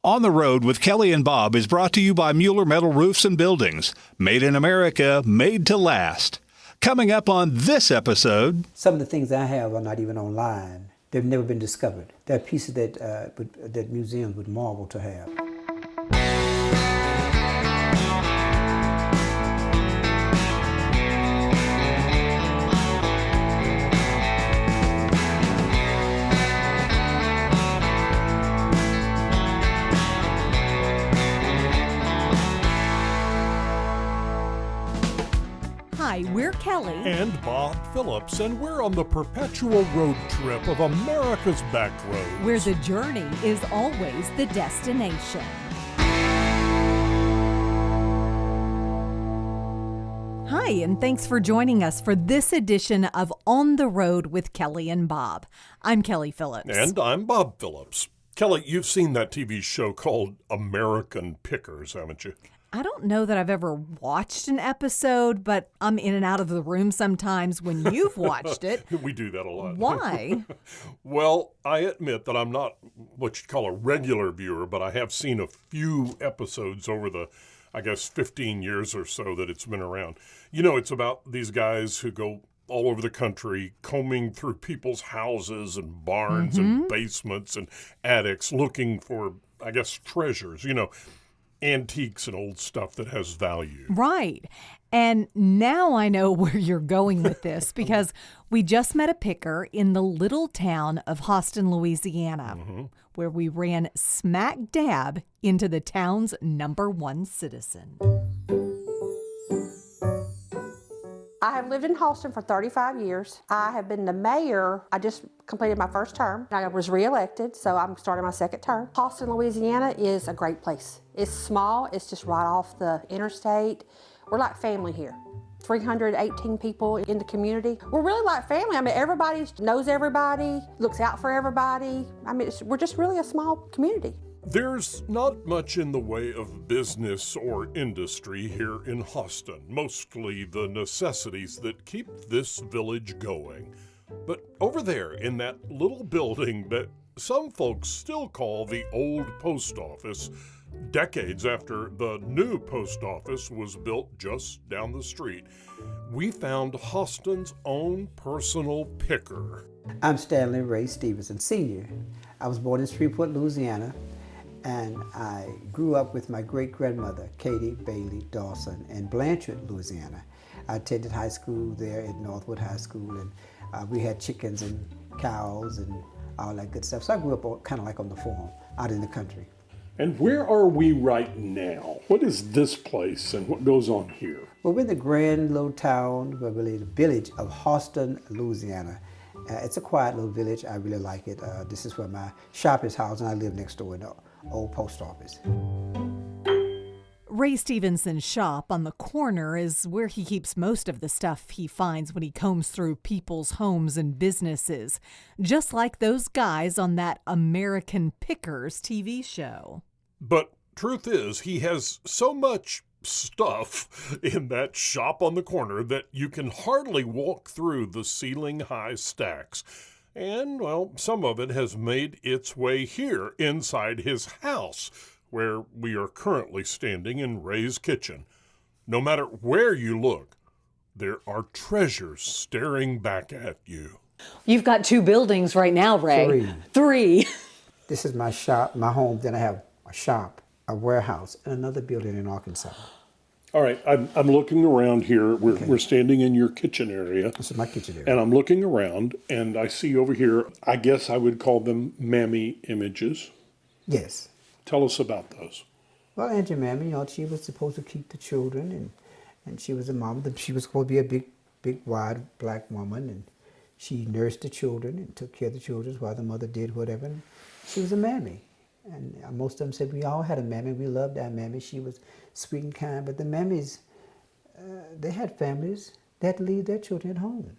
On the Road with Kelly and Bob is brought to you by Mueller Metal Roofs and Buildings. Made in America, made to last. Coming up on this episode... Some of the things I have are not even online. They've never been discovered. They're pieces that museums would marvel to have. Hi, we're Kelly and Bob Phillips, and we're on the perpetual road trip of America's back roads, where the journey is always the destination. Hi, and thanks for joining us for this edition of On the Road with Kelly and Bob. I'm Kelly Phillips. And I'm Bob Phillips. Kelly, you've seen that TV show called American Pickers, haven't you? I don't know that I've ever watched an episode, but I'm in and out of the room sometimes when you've watched it. We do that a lot. Why? Well, I admit that I'm not what you'd call a regular viewer, but I have seen a few episodes over the, 15 years or so that it's been around. You know, it's about these guys who go all over the country combing through people's houses and barns and basements and attics looking for, treasures, antiques and old stuff that has value. Right. And now I know where you're going with this because we just met a picker in the little town of Austin, Louisiana, where we ran smack dab into the town's #1 citizen. I have lived in Austin for 35 years. I have been the mayor. I just completed my first term. I was reelected, so I'm starting my second term. Austin, Louisiana is a great place. It's small. It's just right off the interstate. We're like family here. 318 people in the community. We're really like family. Everybody knows everybody, looks out for everybody. We're just really a small community. There's not much in the way of business or industry here in Austin, mostly the necessities that keep this village going. But over there in that little building that some folks still call the old post office, decades after the new post office was built just down the street, we found Austin's own personal picker. I'm Stanley Ray Stevenson, Sr. I was born in Shreveport, Louisiana, and I grew up with my great-grandmother, Katie Bailey Dawson, in Blanchard, Louisiana. I attended high school there at Northwood High School, and we had chickens and cows and all that good stuff. So I grew up kind of like on the farm, out in the country. And where are we right now? What is this place and what goes on here? Well, we're in the grand little town, well, really the village of Austin, Louisiana. It's a quiet little village. I really like it. This is where my shop is housed, and I live next door in the old post office. Ray Stevenson's shop on the corner is where he keeps most of the stuff he finds when he combs through people's homes and businesses, just like those guys on that American Pickers TV show. But truth is, he has so much stuff in that shop on the corner that you can hardly walk through the ceiling-high stacks. And, well, some of it has made its way here inside his house, where we are currently standing in Ray's kitchen. No matter where you look, there are treasures staring back at you. You've got 2 buildings right now, Ray. Three. This is my shop, my home. Then I have a shop, a warehouse, and another building in Arkansas. All right, I'm looking around here. We're standing in your kitchen area. This is my kitchen area. And I'm looking around, and I see over here, I guess I would call them Mammy images. Yes. Tell us about those. Well, Auntie Mammy, she was supposed to keep the children, and she was a mom. She was supposed to be a big, wide black woman, and she nursed the children and took care of the children while the mother did whatever. And she was a mammy. And most of them said we all had a mammy. We loved our mammy. She was sweet and kind. But the mammies, they had families. They had to leave their children at home.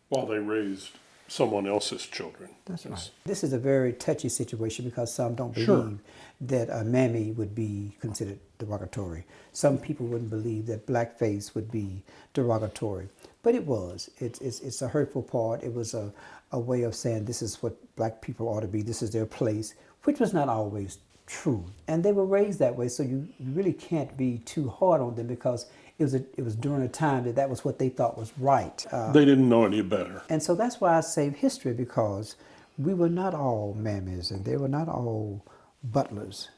While they raised someone else's children. That's right. This is a very touchy situation because some don't believe that a mammy would be considered derogatory. Some people wouldn't believe that blackface would be derogatory. But it was. It's a hurtful part. It was a way of saying this is what black people ought to be. This is their place, which was not always true. And they were raised that way, so you really can't be too hard on them because it was during a time that was what they thought was right. They didn't know any better. And so that's why I save history, because we were not all mammies and they were not all butlers.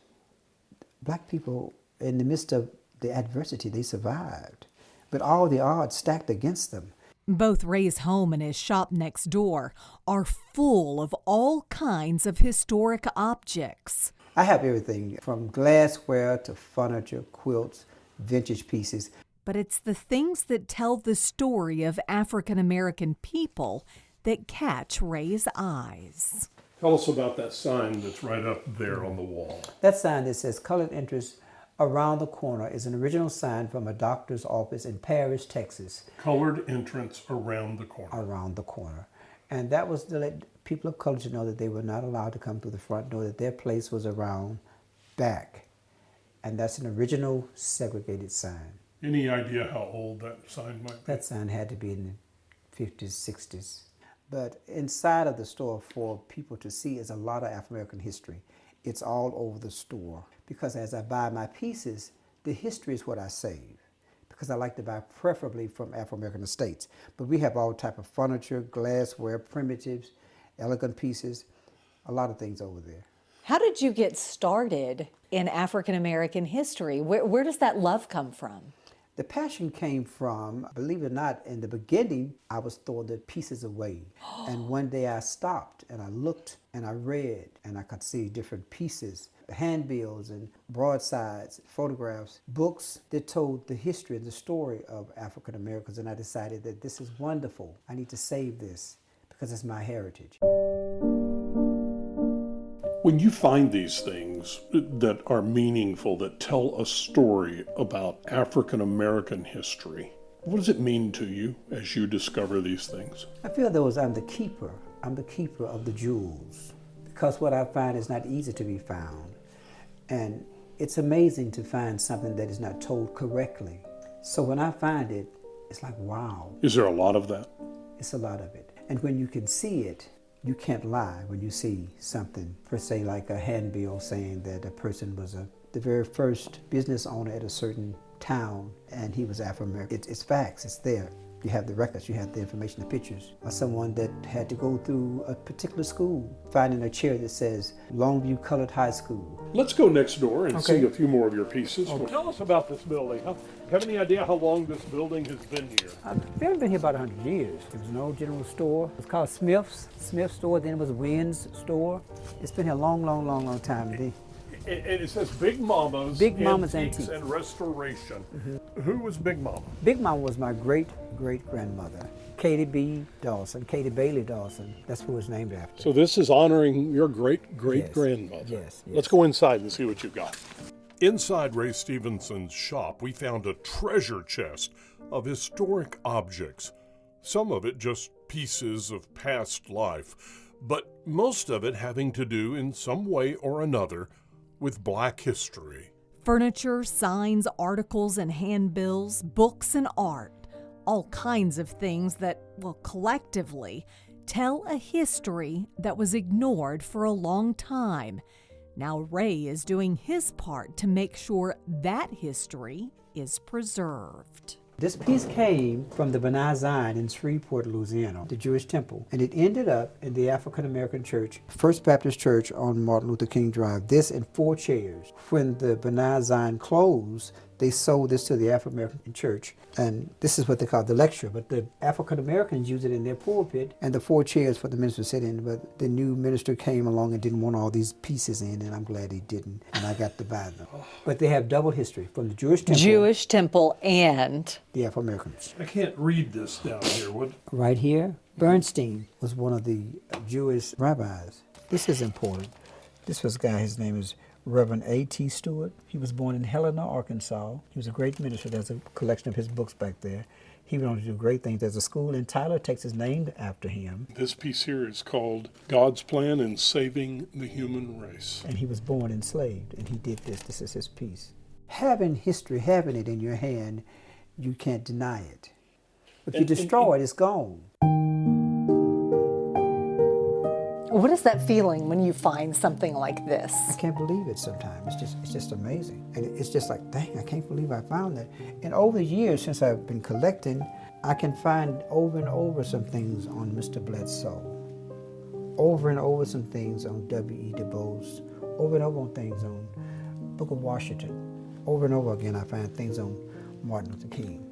Black people, in the midst of the adversity, they survived. But all the odds stacked against them. Both Ray's home and his shop next door are full of all kinds of historic objects. I have everything from glassware to furniture, quilts, vintage pieces. But it's the things that tell the story of African American people that catch Ray's eyes. Tell us about that sign that's right up there on the wall. That sign that says colored entrance around the corner is an original sign from a doctor's office in Paris, Texas. Colored entrance around the corner. Around the corner. And that was to let people of color to know that they were not allowed to come through the front door, that their place was around back. And that's an original segregated sign. Any idea how old that sign might be? That sign had to be in the 50s, 60s. But inside of the store for people to see is a lot of African American history. It's all over the store. Because as I buy my pieces, the history is what I save. Because I like to buy preferably from African American estates. But we have all type of furniture, glassware, primitives, elegant pieces, a lot of things over there. How did you get started in African American history? Where does that love come from? The passion came from, believe it or not, in the beginning, I was throwing the pieces away. And one day I stopped and I looked and I read and I could see different pieces, handbills and broadsides, photographs, books that told the history and the story of African Americans. And I decided that this is wonderful. I need to save this because it's my heritage. When you find these things that are meaningful, that tell a story about African American history, what does it mean to you as you discover these things? I feel that I'm the keeper. I'm the keeper of the jewels because what I find is not easy to be found. And it's amazing to find something that is not told correctly. So when I find it, it's like, wow. Is there a lot of that? It's a lot of it. And when you can see it, you can't lie when you see something, per se, like a handbill saying that a person was the very first business owner at a certain town and he was Afro-American. It's facts, it's there. You have the records, you have the information, the pictures. Or someone that had to go through a particular school, finding a chair that says Longview Colored High School. Let's go next door and Okay. see a few more of your pieces. Well, tell us about this building. Have any idea how long this building has been here? We haven't been here about 100 years. It was an old general store. It was called Smith's store, then it was Wynn's store. It's been here a long time. And it says Big Mama's Antiques and Restoration. Mm-hmm. Who was Big Mama? Big Mama was my great-great-grandmother, Katie B. Dawson, Katie Bailey Dawson. That's who it was named after. So this is honoring your great-great-grandmother. Yes. Let's go inside and see what you've got. Inside Ray Stevenson's shop, we found a treasure chest of historic objects. Some of it just pieces of past life, but most of it having to do in some way or another with Black history. Furniture, signs, articles, and handbills, books, and art. All kinds of things that, well, collectively, tell a history that was ignored for a long time. Now Ray is doing his part to make sure that history is preserved. This piece came from the B'nai Zion in Shreveport, Louisiana, the Jewish temple, and it ended up in the African American Church, First Baptist Church on Martin Luther King Drive. This and 4 chairs. When the B'nai Zion closed, they sold this to the African American Church, and this is what they call the lecture. But the African Americans use it in their pulpit, and the 4 chairs for the minister to sit in. But the new minister came along and didn't want all these pieces in, and I'm glad he didn't, and I got to buy them. But they have double history from the Jewish temple And the Afro Americans. I can't read this down here. What? Right here, Bernstein was one of the Jewish rabbis. This is important. This was a guy, his name is Reverend A.T. Stewart. He was born in Helena, Arkansas. He was a great minister. There's a collection of his books back there. He went on to do great things. There's a school in Tyler, Texas, named after him. This piece here is called God's Plan in Saving the Human Race. And he was born enslaved, and he did this. This is his piece. Having history, having it in your hand, you can't deny it. If you destroy it, it's gone. What is that feeling when you find something like this? I can't believe it sometimes. It's just amazing. And it's just like, dang, I can't believe I found that. And over the years since I've been collecting, I can find over and over some things on Mr. Bledsoe. Over and over some things on W.E. Du Bois. Over and over on things on Booker Washington. Over and over again I find things on Martin Luther King.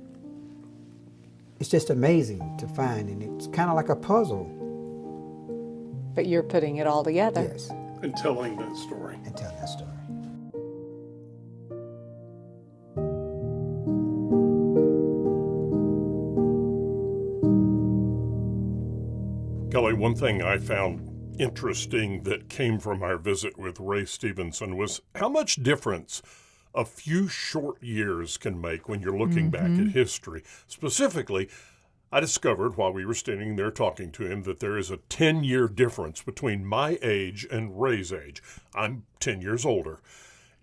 It's just amazing to find, and it's kind of like a puzzle. But you're putting it all together. Yes, And telling that story. and tell that story. Kelly, one thing I found interesting that came from our visit with Ray Stevenson was how much difference a few short years can make when you're looking back at history. Specifically, I discovered while we were standing there talking to him that there is a 10-year difference between my age and Ray's age. I'm 10 years older.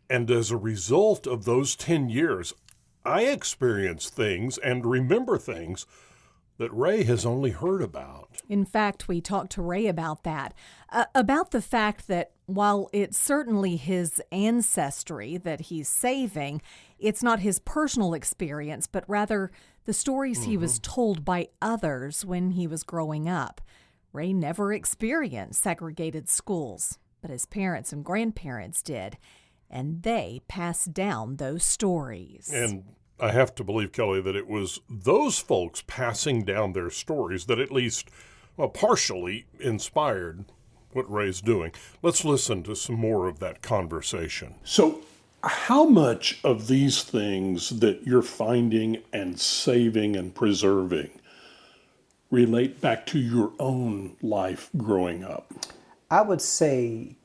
And as a result of those 10 years, I experience things and remember things that Ray has only heard about. In fact, we talked to Ray about that, about the fact that while it's certainly his ancestry that he's saving, it's not his personal experience, but rather the stories he was told by others when he was growing up. Ray never experienced segregated schools, but his parents and grandparents did, and they passed down those stories. And I have to believe, Kelly, that it was those folks passing down their stories that at least, well, partially inspired what Ray's doing. Let's listen to some more of that conversation. So, how much of these things that you're finding and saving and preserving relate back to your own life growing up? I would say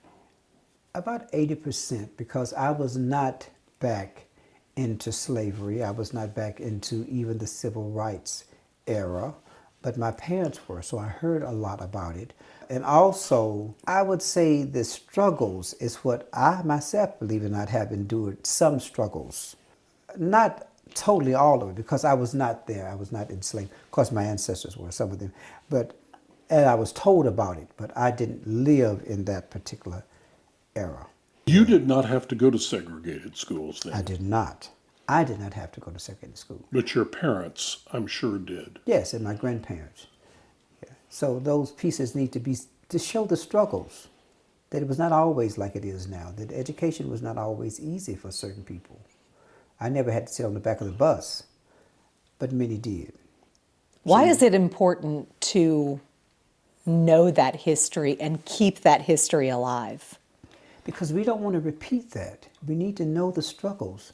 about 80%, because I was not back into slavery. I was not back into even the civil rights era, but my parents were, so I heard a lot about it. And also, I would say the struggles is what I myself, believe it or not, have endured some struggles. Not totally all of it, because I was not there. I was not enslaved. Of course, my ancestors were, some of them. And I was told about it, but I didn't live in that particular era. You did not have to go to segregated schools then. I did not. I did not have to go to secondary school. But your parents, I'm sure, did. Yes, and my grandparents. Yeah. So those pieces need to be to show the struggles, that it was not always like it is now, that education was not always easy for certain people. I never had to sit on the back of the bus, but many did. Why is it important to know that history and keep that history alive? Because we don't want to repeat that. We need to know the struggles.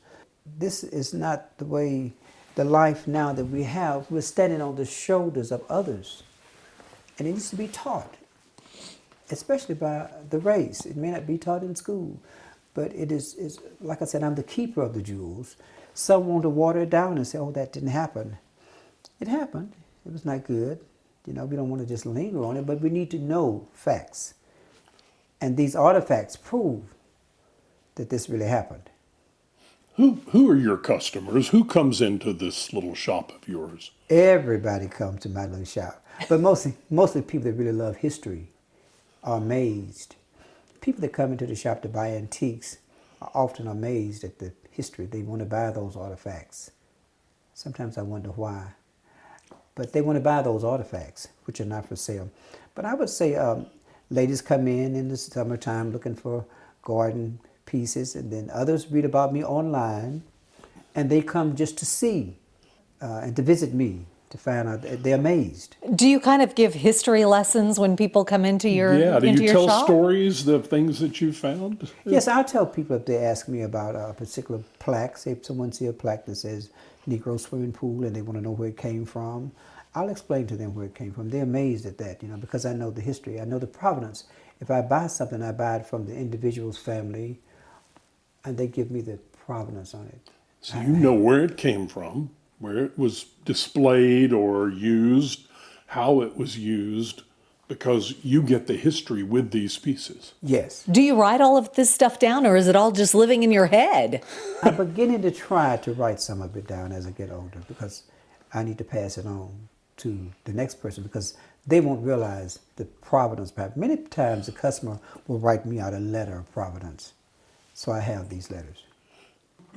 This is not the way, the life now that we have. We're standing on the shoulders of others. And it needs to be taught, especially by the race. It may not be taught in school, but it is like I said, I'm the keeper of the jewels. Some want to water it down and say, oh, that didn't happen. It happened. It was not good. You know, we don't want to just linger on it, but we need to know facts. And these artifacts prove that this really happened. Who are your customers? Who comes into this little shop of yours? Everybody comes to my little shop, but mostly people that really love history are amazed. People that come into the shop to buy antiques are often amazed at the history. They want to buy those artifacts. Sometimes I wonder why, but they want to buy those artifacts, which are not for sale. But I would say ladies come in the summertime looking for garden pieces, and then others read about me online, and they come just to see and to visit me, to find out. They're amazed. Do you kind of give history lessons when people come into your Yeah, do into you your tell shop? stories of things that you found? Yes, I'll tell people if they ask me about a particular plaque. Say if someone sees a plaque that says Negro swimming pool and they want to know where it came from, I'll explain to them where it came from. They're amazed at that, because I know the history. I know the provenance. If I buy something, I buy it from the individual's family, and they give me the provenance on it. So you know where it came from, where it was displayed or used, how it was used, because you get the history with these pieces. Yes. Do you write all of this stuff down, or is it all just living in your head? I'm beginning to try to write some of it down as I get older, because I need to pass it on to the next person, because they won't realize the provenance. Many times the customer will write me out a letter of provenance. So I have these letters.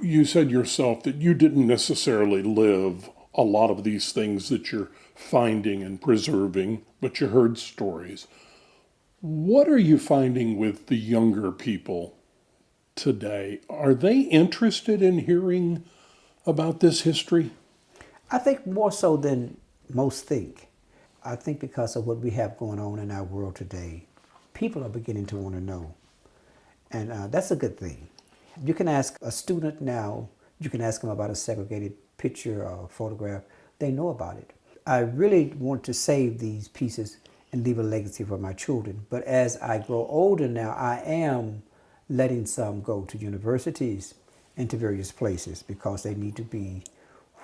You said yourself that you didn't necessarily live a lot of these things that you're finding and preserving, but you heard stories. What are you finding with the younger people today? Are they interested in hearing about this history? I think more so than most think. I think because of what we have going on in our world today, people are beginning to want to know. And that's a good thing. You can ask a student now, you can ask them about a segregated picture or photograph. They know about it. I really want to save these pieces and leave a legacy for my children. But as I grow older now, I am letting some go to universities and to various places because they need to be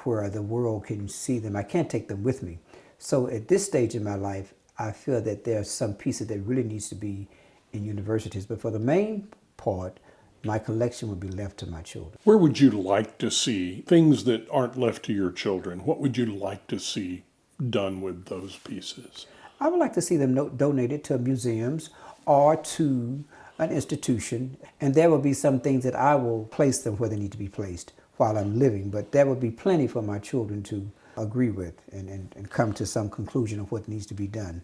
where the world can see them. I can't take them with me. So at this stage in my life, I feel that there are some pieces that really needs to be in universities. But for the main part, my collection would be left to my children. Where would you like to see things that aren't left to your children? What would you like to see done with those pieces? I would like to see them donated to museums or to an institution. And there will be some things that I will place them where they need to be placed while I'm living. But there will be plenty for my children to agree with and come to some conclusion of what needs to be done.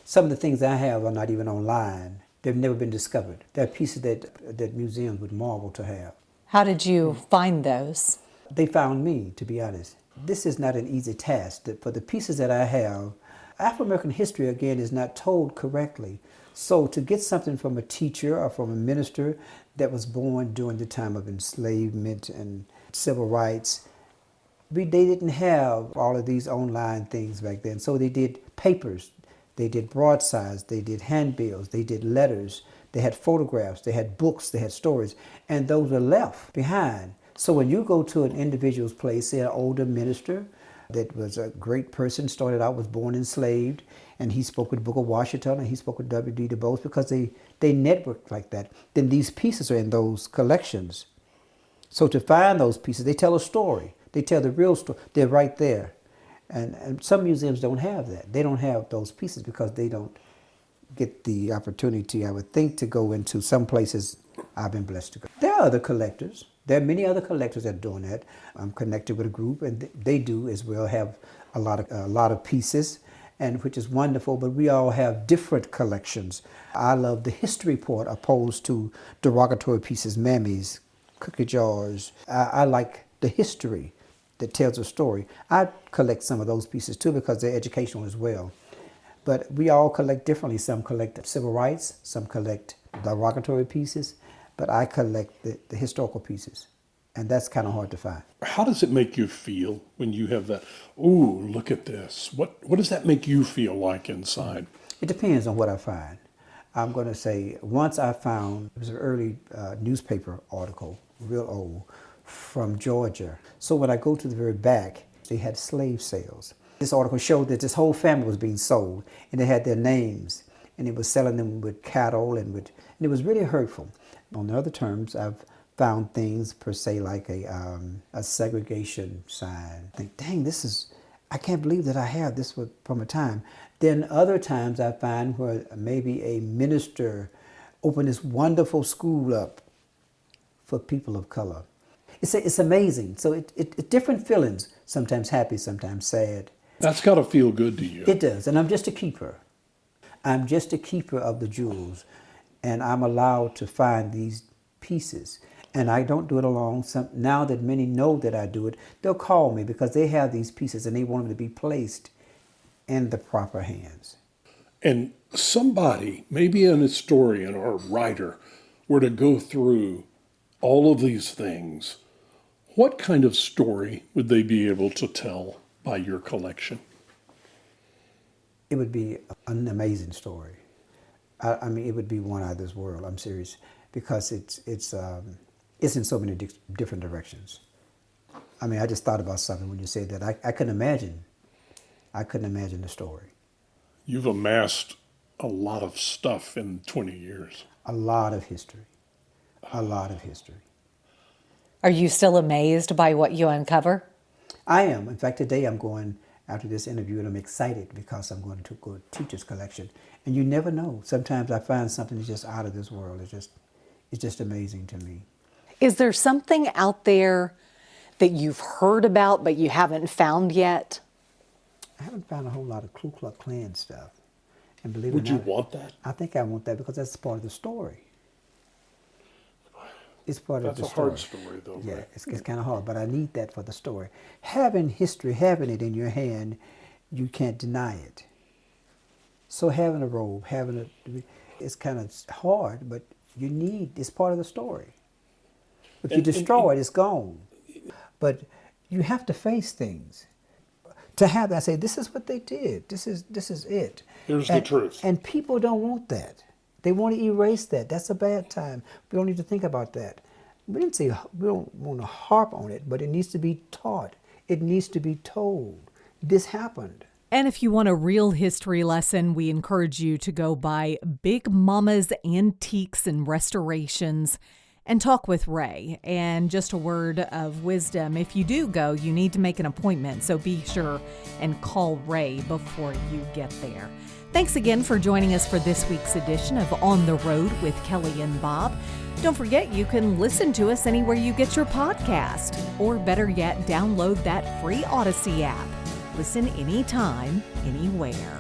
Some of the things I have are not even online. They've never been discovered. They're pieces that museums would marvel to have. How did you find those? They found me, to be honest. This is not an easy task. For the pieces that I have, Afro-American history, again, is not told correctly. So to get something from a teacher or from a minister that was born during the time of enslavement and civil rights, they didn't have all of these online things back then. So they did papers. They did broadsides, they did handbills, they did letters, they had photographs, they had books, they had stories, and those were left behind. So when you go to an individual's place, say an older minister that was a great person, started out, was born enslaved, and he spoke with Booker Washington and he spoke with W.D. Du Bois because they networked like that, then these pieces are in those collections. So to find those pieces, they tell a story. They tell the real story. They're right there. And some museums don't have that. They don't have those pieces because they don't get the opportunity, I would think, to go into some places I've been blessed to go. There are other collectors. There are many other collectors that are doing that. I'm connected with a group, and they do as well have a lot of pieces, and which is wonderful, but we all have different collections. I love the history part opposed to derogatory pieces, mammies, cookie jars. I like the history that tells a story. I collect some of those pieces too because they're educational as well. But we all collect differently. Some collect civil rights, some collect derogatory pieces, but I collect the historical pieces. And that's kind of hard to find. How does it make you feel when you have that, ooh, look at this? What does that make you feel like inside? It depends on what I find. I'm going to say, once I found, it was an early newspaper article, real old, from Georgia. So when I go to the very back, they had slave sales. This article showed that this whole family was being sold, and they had their names, and it was selling them with cattle, and it was really hurtful. On the other terms, I've found things per se like a segregation sign. I think, dang, I can't believe that I have this from a time. Then other times I find where maybe a minister opened this wonderful school up for people of color. It's amazing. So it different feelings, sometimes happy, sometimes sad. That's got to feel good to you. It does, and I'm just a keeper. I'm just a keeper of the jewels, and I'm allowed to find these pieces. And I don't do it alone. Now that many know that I do it, they'll call me because they have these pieces and they want them to be placed in the proper hands. And somebody, maybe an historian or a writer, were to go through all of these things, what kind of story would they be able to tell by your collection? It would be an amazing story. I mean, it would be one out of this world. I'm serious, because it's in so many different directions. I mean, I just thought about something when you said that. I couldn't imagine. I couldn't imagine the story. You've amassed a lot of stuff in 20 years. A lot of history. A lot of history. Are you still amazed by what you uncover? I am. In fact, today I'm going after this interview, and I'm excited because I'm going to go to Teachers Collection. And you never know. Sometimes I find something that's just out of this world. It's just amazing to me. Is there something out there that you've heard about but you haven't found yet? I haven't found a whole lot of Ku Klux Klan stuff. And believe Would it or you not, want that? I think I want that because that's part of the story. It's part of That's the a story. hard story, though. Yeah, Ray. it's kind of hard, but I need that for the story. Having history, having it in your hand, you can't deny it. So having a robe, it's kind of hard, but it's part of the story. If you destroy it, it's gone. But you have to face things. To have that, say, this is what they did. This is it. Here's the truth. And people don't want that. They want to erase that. That's a bad time. We don't need to think about that. We don't want to harp on it, but it needs to be taught. It needs to be told. This happened. And if you want a real history lesson, we encourage you to go by Big Mama's Antiques and Restorations and talk with Ray. And just a word of wisdom, if you do go, you need to make an appointment. So be sure and call Ray before you get there. Thanks again for joining us for this week's edition of On the Road with Kelly and Bob. Don't forget, you can listen to us anywhere you get your podcast, or better yet, download that free Odyssey app. Listen anytime, anywhere.